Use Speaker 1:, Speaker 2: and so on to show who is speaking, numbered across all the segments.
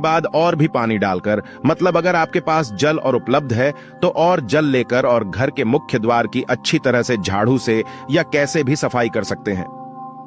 Speaker 1: बाद और भी पानी डालकर, मतलब अगर आपके पास जल और उपलब्ध है तो और जल लेकर और घर के मुख्य द्वार की अच्छी तरह से झाड़ू से या कैसे भी सफाई कर सकते हैं।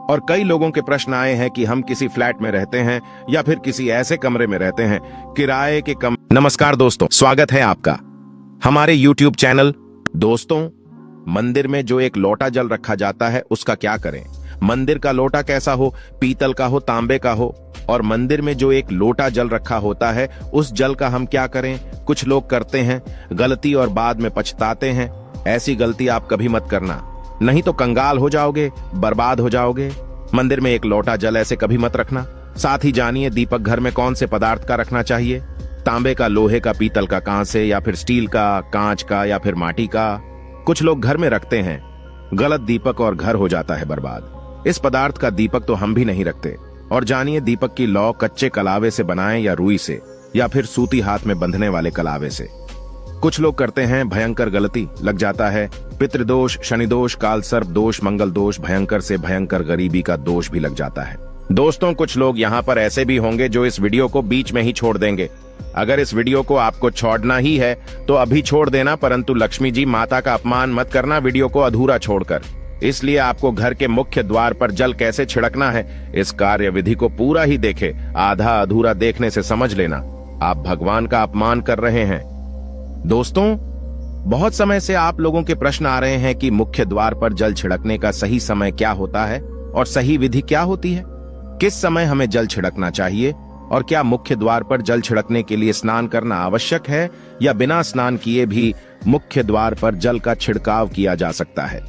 Speaker 1: और कई लोगों के प्रश्न आए हैं कि हम किसी फ्लैट में रहते हैं या फिर किसी ऐसे कमरे में रहते हैं किराए के नमस्कार दोस्तों, स्वागत है आपका हमारे YouTube चैनल। दोस्तों, मंदिर में जो एक लोटा जल रखा जाता है उसका क्या करें? मंदिर का लोटा कैसा हो, पीतल का हो, तांबे का हो, और मंदिर में जो एक लोटा जल रखा होता है उस जल का हम क्या करें? कुछ लोग करते हैं गलती और बाद में पछताते हैं। ऐसी गलती आप कभी मत करना, नहीं तो कंगाल हो जाओगे, बर्बाद हो जाओगे। मंदिर में एक लोटा जल ऐसे कभी मत रखना। साथ ही जानिए दीपक घर में कौन से पदार्थ का रखना चाहिए। तांबे का, लोहे का, पीतल का, कांसे या फिर स्टील का, कांच का या फिर माटी का। कुछ लोग घर में रखते हैं गलत दीपक और घर हो जाता है बर्बाद। इस पदार्थ का दीपक तो हम भी नहीं रखते। और जानिए दीपक की लौ कच्चे कलावे से बनाएं या रुई से या फिर सूती हाथ में बंधने वाले कलावे से। कुछ लोग करते हैं भयंकर गलती, लग जाता है पितृदोष, शनि दोष, काल सर्प दोष, मंगल दोष, भयंकर से भयंकर गरीबी का दोष भी लग जाता है। दोस्तों, कुछ लोग यहाँ पर ऐसे भी होंगे जो इस वीडियो को बीच में ही छोड़ देंगे। अगर इस वीडियो को आपको छोड़ना ही है तो अभी छोड़ देना, परंतु लक्ष्मी जी माता का अपमान मत करना वीडियो को अधूरा छोड़कर। इसलिए आपको घर के मुख्य द्वार पर जल कैसे छिड़कना है इस कार्य विधि को पूरा ही देखे। आधा अधूरा देखने से समझ लेना आप भगवान का अपमान कर रहे हैं। दोस्तों, बहुत समय से आप लोगों के प्रश्न आ रहे हैं कि मुख्य द्वार पर जल छिड़कने का सही समय क्या होता है और सही विधि क्या होती है। किस समय हमें जल छिड़कना चाहिए और क्या मुख्य द्वार पर जल छिड़कने के लिए स्नान करना आवश्यक है या बिना स्नान किए भी मुख्य द्वार पर जल का छिड़काव किया जा सकता है।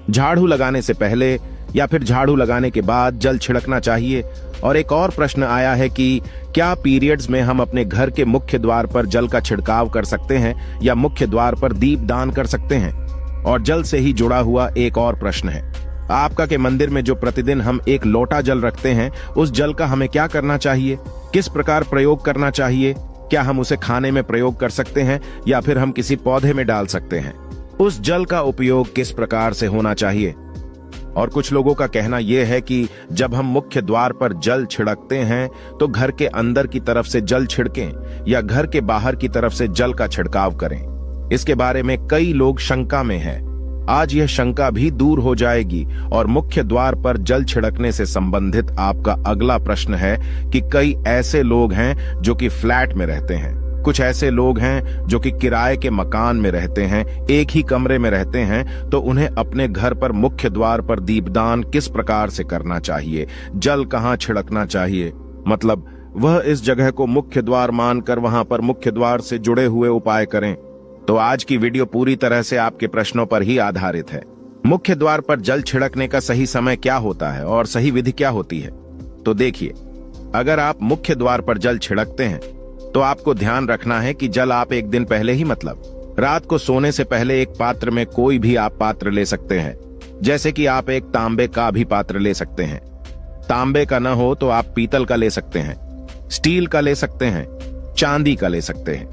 Speaker 1: झाड़ू लगाने से पहले या फिर झाड़ू लगाने के बाद जल छिड़कना चाहिए। और एक और प्रश्न आया है कि क्या पीरियड्स में हम अपने घर के मुख्य द्वार पर जल का छिड़काव कर सकते हैं या मुख्य द्वार पर दीप दान कर सकते हैं। और जल से ही जुड़ा हुआ एक और प्रश्न है आपका कि मंदिर में जो प्रतिदिन हम एक लोटा जल रखते हैं उस जल का हमें क्या करना चाहिए, किस प्रकार प्रयोग करना चाहिए। क्या हम उसे खाने में प्रयोग कर सकते हैं या फिर हम किसी पौधे में डाल सकते हैं। उस जल का उपयोग किस प्रकार से होना चाहिए। और कुछ लोगों का कहना यह है कि जब हम मुख्य द्वार पर जल छिड़कते हैं तो घर के अंदर की तरफ से जल छिड़कें या घर के बाहर की तरफ से जल का छिड़काव करें। इसके बारे में कई लोग शंका में हैं। आज यह शंका भी दूर हो जाएगी। और मुख्य द्वार पर जल छिड़कने से संबंधित आपका अगला प्रश्न है कि कई ऐसे लोग हैं जो कि फ्लैट में रहते हैं, कुछ ऐसे लोग हैं जो कि किराए के मकान में रहते हैं, एक ही कमरे में रहते हैं, तो उन्हें अपने घर पर मुख्य द्वार पर दीपदान किस प्रकार से करना चाहिए, जल कहाँ छिड़कना चाहिए। मतलब वह इस जगह को मुख्य द्वार मानकर वहां पर मुख्य द्वार से जुड़े हुए उपाय करें। तो आज की वीडियो पूरी तरह से आपके प्रश्नों पर ही आधारित है। मुख्य द्वार पर जल छिड़कने का सही समय क्या होता है और सही विधि क्या होती है। तो देखिए, अगर आप मुख्य द्वार पर जल छिड़कते हैं तो आपको ध्यान रखना है कि जल आप एक दिन पहले ही, मतलब रात को सोने से पहले, एक पात्र में कोई भी आप पात्र ले सकते हैं। जैसे कि आप एक तांबे का भी पात्र ले सकते हैं। तांबे का न हो तो आप पीतल का ले सकते हैं, स्टील का ले सकते हैं, चांदी का ले सकते हैं,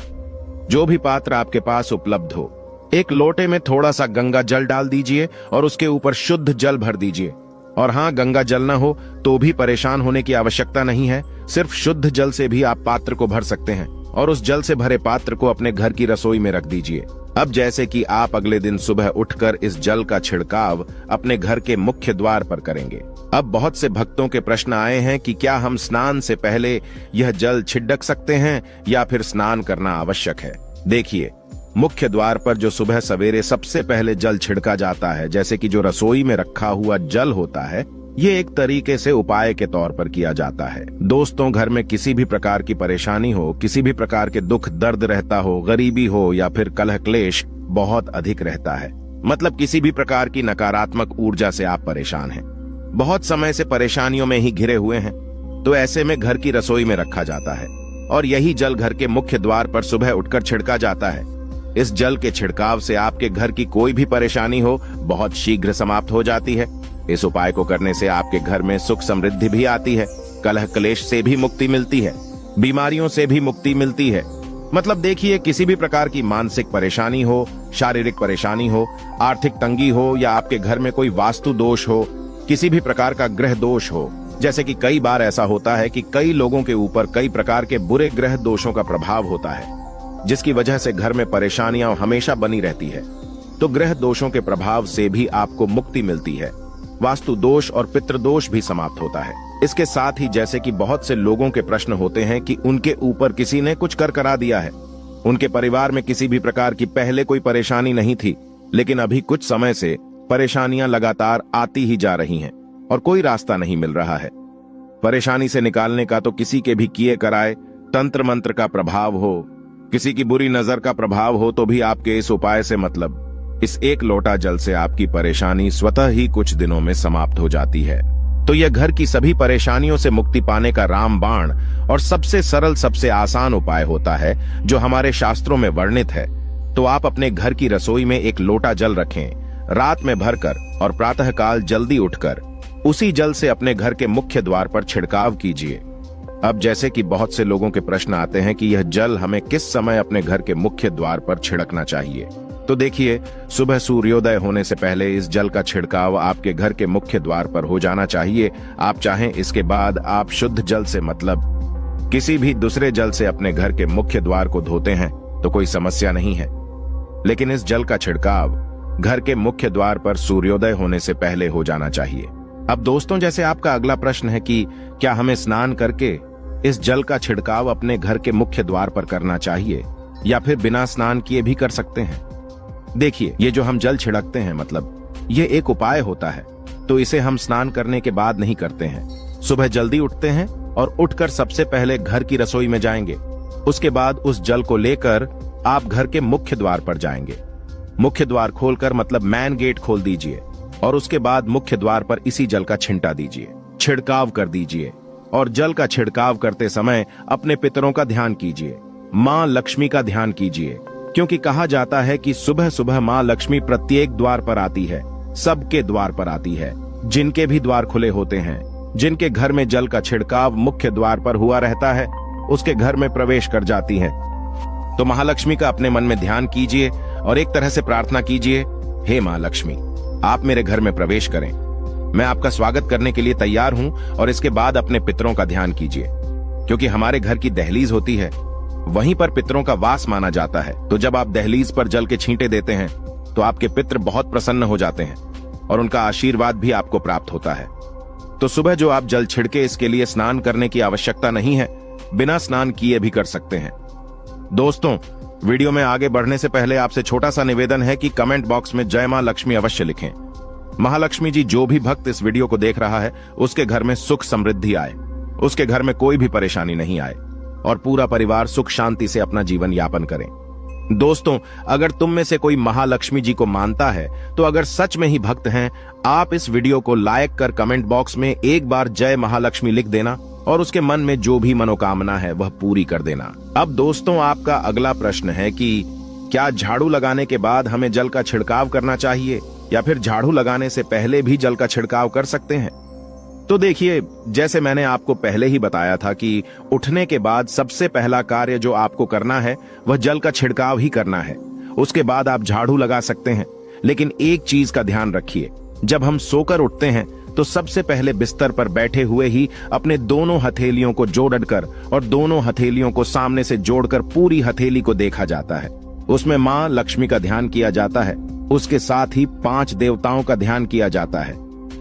Speaker 1: जो भी पात्र आपके पास उपलब्ध हो। एक लोटे में थोड़ा सा गंगा जल डाल दीजिए और उसके ऊपर शुद्ध जल भर दीजिए। और हाँ, गंगा जल न हो तो भी परेशान होने की आवश्यकता नहीं है। सिर्फ शुद्ध जल से भी आप पात्र को भर सकते हैं और उस जल से भरे पात्र को अपने घर की रसोई में रख दीजिए। अब जैसे कि आप अगले दिन सुबह उठकर इस जल का छिड़काव अपने घर के मुख्य द्वार पर करेंगे। अब बहुत से भक्तों के प्रश्न आए हैं कि क्या हम स्नान से पहले यह जल छिड़क सकते हैं या फिर स्नान करना आवश्यक है। देखिए, मुख्य द्वार पर जो सुबह सवेरे सबसे पहले जल छिड़का जाता है, जैसे कि जो रसोई में रखा हुआ जल होता है, ये एक तरीके से उपाय के तौर पर किया जाता है। दोस्तों, घर में किसी भी प्रकार की परेशानी हो, किसी भी प्रकार के दुख दर्द रहता हो, गरीबी हो या फिर कलह क्लेश बहुत अधिक रहता है, मतलब किसी भी प्रकार की नकारात्मक ऊर्जा से आप परेशान हैं, बहुत समय से परेशानियों में ही घिरे हुए हैं, तो ऐसे में घर की रसोई में रखा जाता है और यही जल घर के मुख्य द्वार पर सुबह उठकर छिड़का जाता है। इस जल के छिड़काव से आपके घर की कोई भी परेशानी हो बहुत शीघ्र समाप्त हो जाती है। इस उपाय को करने से आपके घर में सुख समृद्धि भी आती है, कलह क्लेश से भी मुक्ति मिलती है, बीमारियों से भी मुक्ति मिलती है। मतलब देखिए, किसी भी प्रकार की मानसिक परेशानी हो, शारीरिक परेशानी हो, आर्थिक तंगी हो या आपके घर में कोई वास्तु दोष हो, किसी भी प्रकार का ग्रह दोष हो, जैसे कि कई बार ऐसा होता है कि कई लोगों के ऊपर कई प्रकार के बुरे ग्रह दोषों का प्रभाव होता है, जिसकी वजह से घर में परेशानियां हमेशा बनी रहती है। तो ग्रह दोषों के प्रभाव से भी आपको मुक्ति मिलती है। वास्तु दोष और पितृदोष भी समाप्त होता है। इसके साथ ही जैसे कि बहुत से लोगों के प्रश्न होते हैं कि उनके ऊपर किसी ने कुछ कर करा दिया है, उनके परिवार में किसी भी प्रकार की पहले कोई परेशानी नहीं थी, लेकिन अभी कुछ समय से परेशानियां लगातार आती ही जा रही हैं और कोई रास्ता नहीं मिल रहा है। परेशानी से निकालने का तो किसी के भी किए कराए तंत्र मंत्र का प्रभाव हो, किसी की बुरी नजर का प्रभाव हो, तो भी आपके इस उपाय से मतलब इस एक लोटा जल से आपकी परेशानी स्वतः ही कुछ दिनों में समाप्त हो जाती है। तो यह घर की सभी परेशानियों से मुक्ति पाने का रामबाण और सबसे सरल, सबसे आसान उपाय होता है जो हमारे शास्त्रों में वर्णित है। तो आप अपने घर की रसोई में एक लोटा जल रखें, रात में भरकर और प्रातःकाल जल्दी उठकर उसी जल से अपने घर के मुख्य द्वार पर छिड़काव कीजिए। अब जैसे कि बहुत से लोगों के प्रश्न आते हैं कि यह जल हमें किस समय अपने घर के मुख्य द्वार पर छिड़कना चाहिए, तो देखिए, सुबह सूर्योदय होने से पहले इस जल का छिड़काव आपके घर के मुख्य द्वार पर हो जाना चाहिए। आप चाहें इसके बाद आप शुद्ध जल से मतलब किसी भी दूसरे जल से अपने घर के मुख्य द्वार को धोते हैं तो कोई समस्या नहीं है, लेकिन इस जल का छिड़काव घर के मुख्य द्वार पर सूर्योदय होने से पहले हो जाना चाहिए। अब दोस्तों, जैसे आपका अगला प्रश्न है कि क्या हमें स्नान करके इस जल का छिड़काव अपने घर के मुख्य द्वार पर करना चाहिए या फिर बिना स्नान किए भी कर सकते हैं। देखिए, ये जो हम जल छिड़कते हैं मतलब ये एक उपाय होता है, तो इसे हम स्नान करने के बाद नहीं करते हैं। सुबह जल्दी उठते हैं और उठकर सबसे पहले घर की रसोई में जाएंगे। उसके बाद उस जल को लेकर आप घर के मुख्य द्वार पर जाएंगे। मुख्य द्वार खोलकर मतलब मैन गेट खोल दीजिए और उसके बाद मुख्य द्वार पर इसी जल का छिंटा दीजिए, छिड़काव कर दीजिए। और जल का छिड़काव करते समय अपने पितरों का ध्यान कीजिए, मां लक्ष्मी का ध्यान कीजिए, क्योंकि कहा जाता है कि सुबह सुबह मां लक्ष्मी प्रत्येक द्वार पर आती है, सबके द्वार पर आती है। जिनके भी द्वार खुले होते हैं, जिनके घर में जल का छिड़काव मुख्य द्वार पर हुआ रहता है, उसके घर में प्रवेश कर जाती है। तो महालक्ष्मी का अपने मन में ध्यान कीजिए और एक तरह से प्रार्थना कीजिए, हे मां लक्ष्मी, आप मेरे घर में प्रवेश करें, मैं आपका स्वागत करने के लिए तैयार हूं। और इसके बाद अपने पितरों का ध्यान कीजिए, क्योंकि हमारे घर की दहलीज होती है, वहीं पर पितरों का वास माना जाता है। तो जब आप दहलीज पर जल के छींटे देते हैं तो आपके पितर बहुत प्रसन्न हो जाते हैं और उनका आशीर्वाद भी आपको प्राप्त होता है। तो सुबह जो आप जल छिड़के, इसके लिए स्नान करने की आवश्यकता नहीं है, बिना स्नान किए भी कर सकते हैं। दोस्तों, वीडियो में आगे बढ़ने से पहले आपसे छोटा सा निवेदन है कि कमेंट बॉक्स में जय मां लक्ष्मी अवश्य लिखें। महालक्ष्मी जी, जो भी भक्त इस वीडियो को देख रहा है उसके घर में सुख समृद्धि आए, उसके घर में कोई भी परेशानी नहीं आए और पूरा परिवार सुख शांति से अपना जीवन यापन करें। दोस्तों, अगर तुम में से कोई महालक्ष्मी जी को मानता है तो अगर सच में ही भक्त हैं, आप इस वीडियो को लाइक कर कमेंट बॉक्स में एक बार जय महालक्ष्मी लिख देना और उसके मन में जो भी मनोकामना है वह पूरी कर देना। अब दोस्तों, आपका अगला प्रश्न है कि क्या झाड़ू लगाने के बाद हमें जल का छिड़काव करना चाहिए या फिर झाड़ू लगाने से पहले भी जल का छिड़काव कर सकते हैं। तो देखिए, जैसे मैंने आपको पहले ही बताया था कि उठने के बाद सबसे पहला कार्य जो आपको करना है वह जल का छिड़काव ही करना है। उसके बाद आप झाड़ू लगा सकते हैं, लेकिन एक चीज का ध्यान रखिए, जब हम सोकर उठते हैं तो सबसे पहले बिस्तर पर बैठे हुए ही अपने दोनों हथेलियों को जोड़कर और दोनों हथेलियों को सामने से जोड़कर पूरी हथेली को देखा जाता है। उसमें मां लक्ष्मी का ध्यान किया जाता है, उसके साथ ही 5 देवताओं का ध्यान किया जाता है।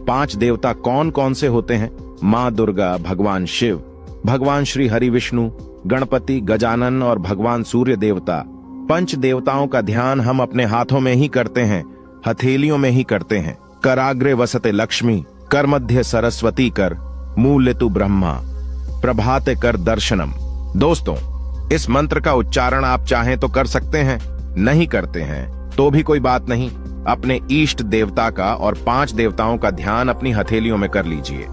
Speaker 1: 5 देवता कौन कौन से होते हैं? मां दुर्गा, भगवान शिव, भगवान श्री हरि विष्णु, गणपति, गजानन और भगवान सूर्य देवता। 5 देवताओं का ध्यान हम अपने हाथों में ही करते हैं, हथेलियों में ही करते हैं। कराग्रे वसते लक्ष्मी, कर मध्य सरस्वती कर, मूल्य तु ब्रह्मा, प्रभाते कर दर्शनम। दोस्तों, इस मंत्र का उच्चारण आप चाहें तो कर सकते हैं, नहीं करते हैं तो भी कोई बात नहीं। अपने इष्ट देवता का और 5 देवताओं का ध्यान अपनी हथेलियों में कर लीजिए।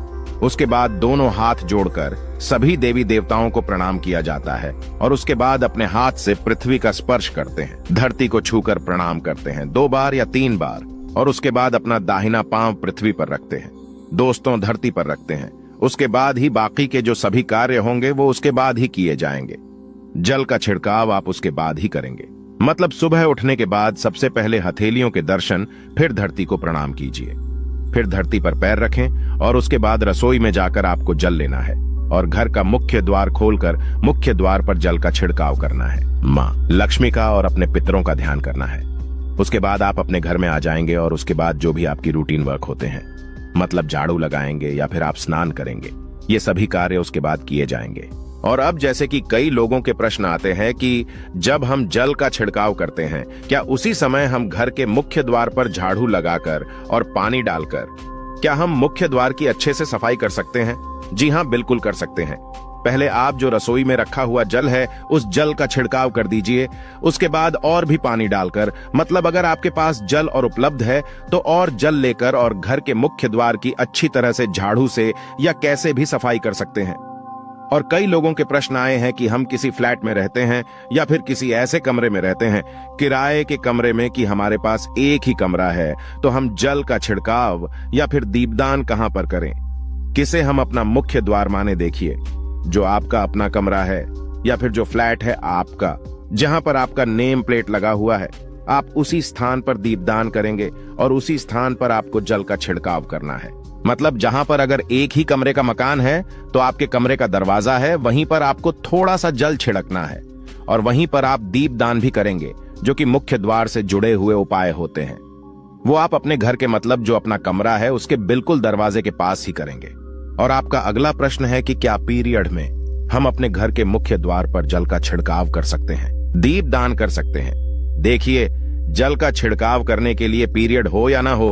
Speaker 1: उसके बाद दोनों हाथ जोड़कर सभी देवी देवताओं को प्रणाम किया जाता है और उसके बाद अपने हाथ से पृथ्वी का स्पर्श करते हैं, धरती को छूकर प्रणाम करते हैं 2 बार या 3 बार और उसके बाद अपना दाहिना पांव पृथ्वी पर रखते हैं, दोस्तों धरती पर रखते हैं। उसके बाद ही बाकी के जो सभी कार्य होंगे वो उसके बाद ही किए जाएंगे। जल का छिड़काव आप उसके बाद ही करेंगे। मतलब सुबह उठने के बाद सबसे पहले हथेलियों के दर्शन, फिर धरती को प्रणाम कीजिए। फिर धरती पर पैर रखें और उसके बाद रसोई में जाकर आपको जल लेना है और घर का मुख्य द्वार खोलकर मुख्य द्वार पर जल का छिड़काव करना है। माँ लक्ष्मी का और अपने पितरों का ध्यान करना है। उसके बाद आप अपने घर में आ जाएंगे और उसके बाद जो भी आपकी रूटीन वर्क होते हैं, मतलब झाड़ू लगाएंगे या फिर आप स्नान करेंगे, ये सभी कार्य उसके बाद किए जाएंगे। और अब जैसे कि कई लोगों के प्रश्न आते हैं कि जब हम जल का छिड़काव करते हैं, क्या उसी समय हम घर के मुख्य द्वार पर झाड़ू लगाकर और पानी डालकर क्या हम मुख्य द्वार की अच्छे से सफाई कर सकते हैं? जी हाँ, बिल्कुल कर सकते हैं। पहले आप जो रसोई में रखा हुआ जल है, उस जल का छिड़काव कर दीजिए। उसके बाद और भी पानी डालकर, मतलब अगर आपके पास जल और उपलब्ध है तो और जल लेकर और घर के मुख्य द्वार की अच्छी तरह से झाड़ू से या कैसे भी सफाई कर सकते हैं। और कई लोगों के प्रश्न आए हैं कि हम किसी फ्लैट में रहते हैं या फिर किसी ऐसे कमरे में रहते हैं, किराए के कमरे में, कि हमारे पास एक ही कमरा है, तो हम जल का छिड़काव या फिर दीपदान कहां पर करें? किसे हम अपना मुख्य द्वार माने? देखिए, जो आपका अपना कमरा है या फिर जो फ्लैट है आपका, जहां पर आपका नेम प्लेट लगा हुआ है, आप उसी स्थान पर दीपदान करेंगे और उसी स्थान पर आपको जल का छिड़काव करना है। मतलब जहां पर अगर एक ही कमरे का मकान है तो आपके कमरे का दरवाजा है, वहीं पर आपको थोड़ा सा जल छिड़कना है और वहीं पर आप दीपदान भी करेंगे, जो कि मुख्य द्वार से जुड़े हुए उपाय होते हैं। वो आप अपने घर के, मतलब जो अपना कमरा है, उसके बिल्कुल दरवाजे के पास ही करेंगे। और आपका अगला प्रश्न है कि क्या पीरियड में हम अपने घर के मुख्य द्वार पर जल का छिड़काव कर सकते हैं, दीपदान कर सकते हैं? देखिए, जल का छिड़काव करने के लिए पीरियड हो या ना हो,